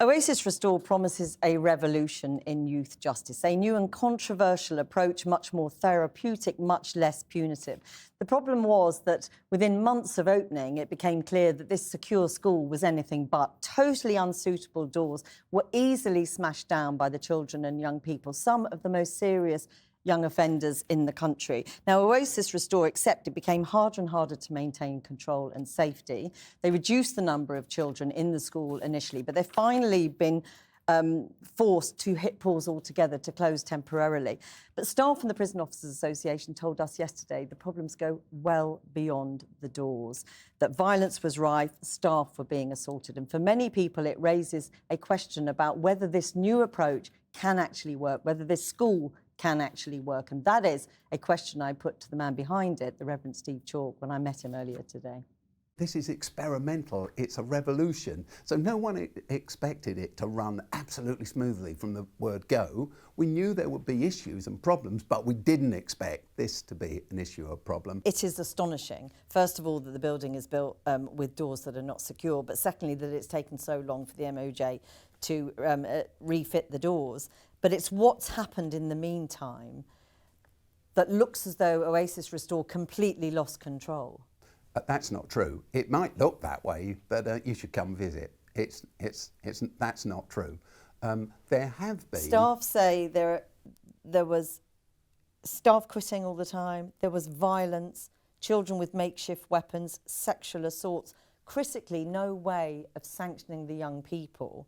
Oasis Restore promises a revolution in youth justice, a new and controversial approach, much more therapeutic, much less punitive. The problem was that within months of opening, it became clear that this secure school was anything but. Totally unsuitable doors were easily smashed down by the children and young people, some of the most serious young offenders in the country. Now, Oasis Restore accept it became harder and harder to maintain control and safety. They reduced the number of children in the school initially, but they've finally been forced to hit pause altogether, to close temporarily. But staff from the Prison Officers Association told us yesterday the problems go well beyond the doors, that violence was rife, staff were being assaulted. And for many people, it raises a question about whether this new approach can actually work, whether this school can actually work. And that is a question I put to the man behind it, the Reverend Steve Chalk, when I met him earlier today. This is experimental, it's a revolution. So no one expected it to run absolutely smoothly from the word go. We knew there would be issues and problems, but we didn't expect this to be an issue or problem. It is astonishing, first of all, that the building is built with doors that are not secure, but secondly, that it's taken so long for the MOJ to refit the doors. But it's what's happened in the meantime that looks as though Oasis Restore completely lost control. That's not true. It might look that way, but you should come visit. That's not true. There have been... Staff say there was staff quitting all the time, there was violence, children with makeshift weapons, sexual assaults. Critically, no way of sanctioning the young people.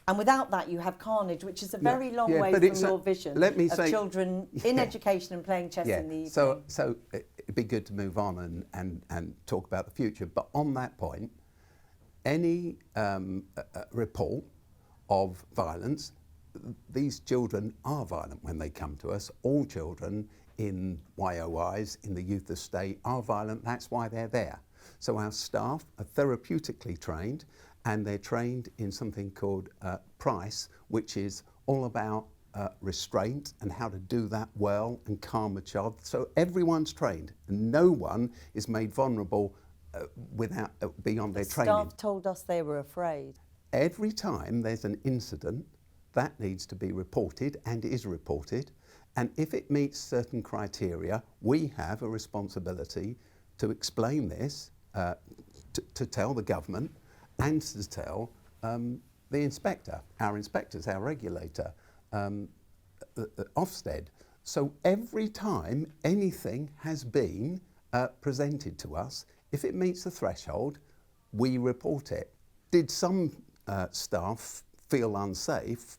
And without that, you have carnage, which is a very long way from your vision of children in education and playing chess in the evening. So it'd be good to move on and talk about the future. But on that point, any report of violence, these children are violent when they come to us. All children in YOIs, in the youth estate, are violent. That's why they're there. So our staff are therapeutically trained, and they're trained in something called PRICE, which is all about restraint and how to do that well and calm a child. So everyone's trained, and no one is made vulnerable beyond their training. Staff told us they were afraid. Every time there's an incident, that needs to be reported and is reported. And if it meets certain criteria, we have a responsibility to explain this, to tell the government, and to tell the inspector, our inspectors, our regulator, Ofsted. So every time anything has been presented to us, if it meets the threshold, we report it. Did some staff feel unsafe?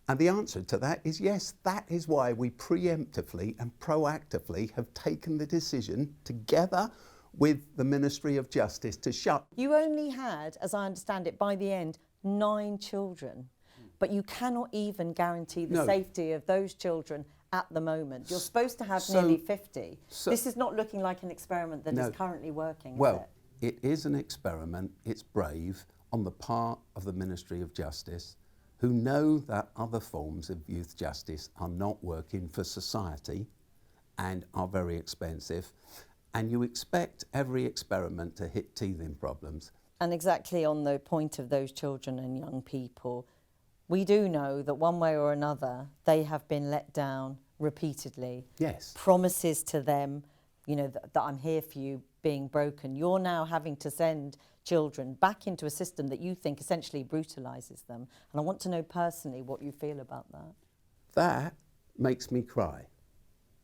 And the answer to that is yes. That is why we preemptively and proactively have taken the decision together with the Ministry of Justice to shut. You only had, as I understand it, by the end, 9 children, but you cannot even guarantee the safety of those children at the moment. You're supposed to have nearly 50. This is not looking like an experiment that is currently working, is it? It is an experiment. It's brave on the part of the Ministry of Justice, who know that other forms of youth justice are not working for society and are very expensive. And you expect every experiment to hit teething problems. And exactly on the point of those children and young people, we do know that one way or another, they have been let down repeatedly. Yes. Promises to them, you know, that I'm here for you, being broken. You're now having to send children back into a system that you think essentially brutalises them. And I want to know personally what you feel about that. That makes me cry.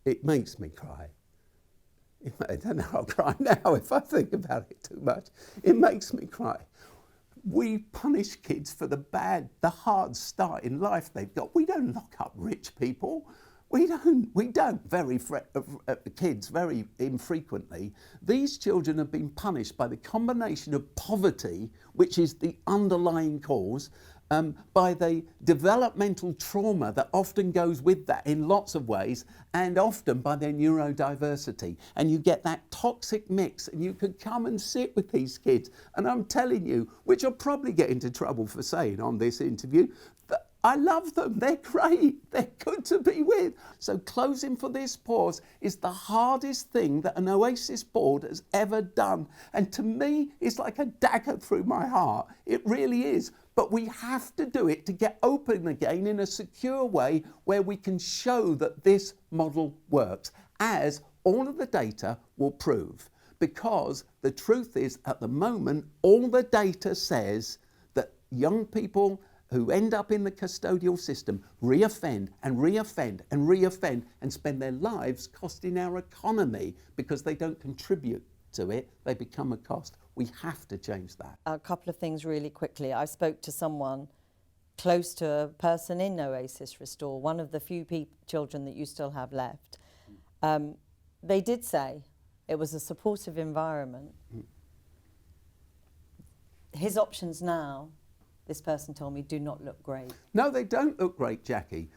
It makes me cry. I don't know, I'll cry now if I think about it too much. It makes me cry. We punish kids for the hard start in life they've got. We don't lock up rich people. We don't kids very infrequently. These children have been punished by the combination of poverty, which is the underlying cause, by the developmental trauma that often goes with that in lots of ways, and often by their neurodiversity. And you get that toxic mix, and you could come and sit with these kids. And I'm telling you, which I'll probably get into trouble for saying on this interview, that I love them, they're great, they're good to be with. So closing for this pause is the hardest thing that an Oasis board has ever done. And to me, it's like a dagger through my heart. It really is. But we have to do it to get open again in a secure way where we can show that this model works, as all of the data will prove. Because the truth is, at the moment, all the data says that young people who end up in the custodial system reoffend and reoffend and reoffend and spend their lives costing our economy because they don't contribute to it, they become a cost. We have to change that. A couple of things really quickly. I spoke to someone close to a person in Oasis Restore, one of the few children that you still have left. They did say it was a supportive environment. His options now, this person told me, do not look great. No, they don't look great, Jackie.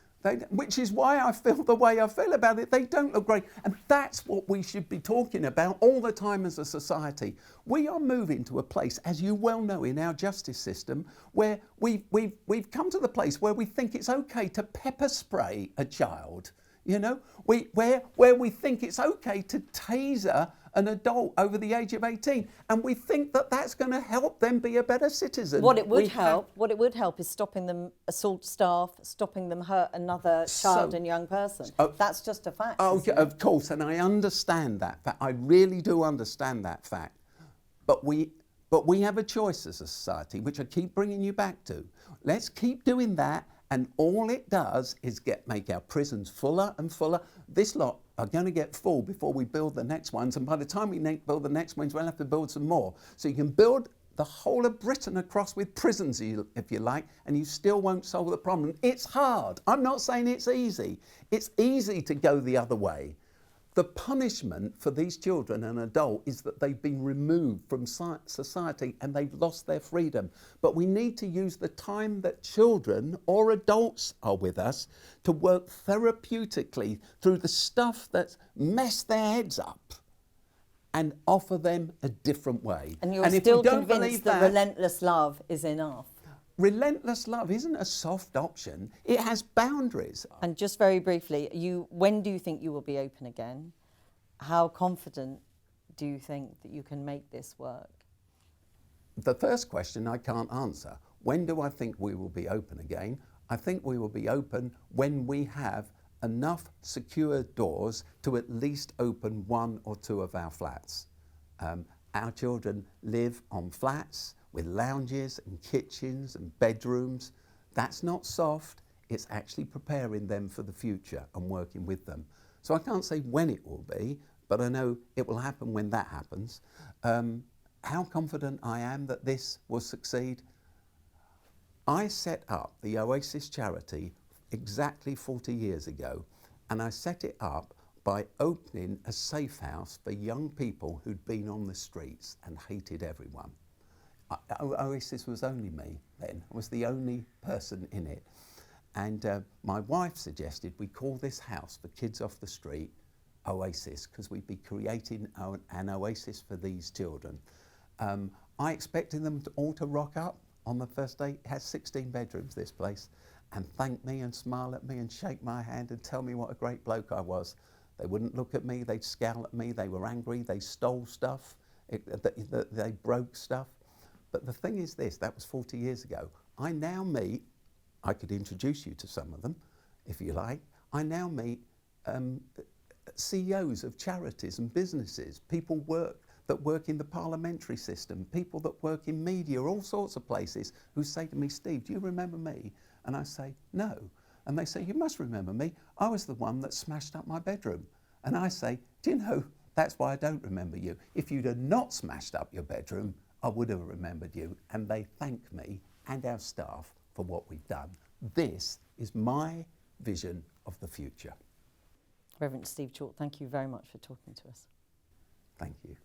Which is why I feel the way I feel about it. They don't look great. And that's what we should be talking about all the time as a society. We are moving to a place, as you well know, in our justice system, where we've come to the place where we think it's okay to pepper spray a child. You know, where we think it's okay to taser an adult over the age of 18, and we think that that's going to help them be a better citizen. What it would help is stopping them assault staff, stopping them hurt another child and young person. That's just a fact. Oh, yeah, of course, and I understand that. I really do understand that fact. But we have a choice as a society, which I keep bringing you back to. Let's keep doing that. And all it does is make our prisons fuller and fuller. This lot are going to get full before we build the next ones. And by the time we build the next ones, we'll have to build some more. So you can build the whole of Britain across with prisons, if you like, and you still won't solve the problem. It's hard. I'm not saying it's easy. It's easy to go the other way. The punishment for these children and adults is that they've been removed from society and they've lost their freedom. But we need to use the time that children or adults are with us to work therapeutically through the stuff that's messed their heads up and offer them a different way. And you're still convinced that relentless love is enough? Relentless love isn't a soft option. It has boundaries. And just very briefly, when do you think you will be open again? How confident do you think that you can make this work? The first question I can't answer. When do I think we will be open again? I think we will be open when we have enough secure doors to at least open one or two of our flats. Our children live on flats with lounges and kitchens and bedrooms. That's not soft, it's actually preparing them for the future and working with them. So I can't say when it will be, but I know it will happen when that happens. How confident I am that this will succeed? I set up the Oasis charity exactly 40 years ago, and I set it up by opening a safe house for young people who'd been on the streets and hated everyone. Oasis was only me then. I was the only person in it. And my wife suggested we call this house for kids off the street Oasis, because we'd be creating an oasis for these children. I expected them all to rock up on the first day. It has 16 bedrooms, this place, and thank me and smile at me and shake my hand and tell me what a great bloke I was. They wouldn't look at me, they'd scowl at me, they were angry, they stole stuff, they broke stuff. But the thing is this, that was 40 years ago. I now meet, I could introduce you to some of them, if you like. I now meet CEOs of charities and businesses, people that work in the parliamentary system, people that work in media, all sorts of places, who say to me, Steve, do you remember me? And I say, no. And they say, you must remember me. I was the one that smashed up my bedroom. And I say, do you know, that's why I don't remember you. If you'd have not smashed up your bedroom, I would have remembered you. And they thank me and our staff for what we've done. This is my vision of the future. Reverend Steve Chalk, thank you very much for talking to us. Thank you.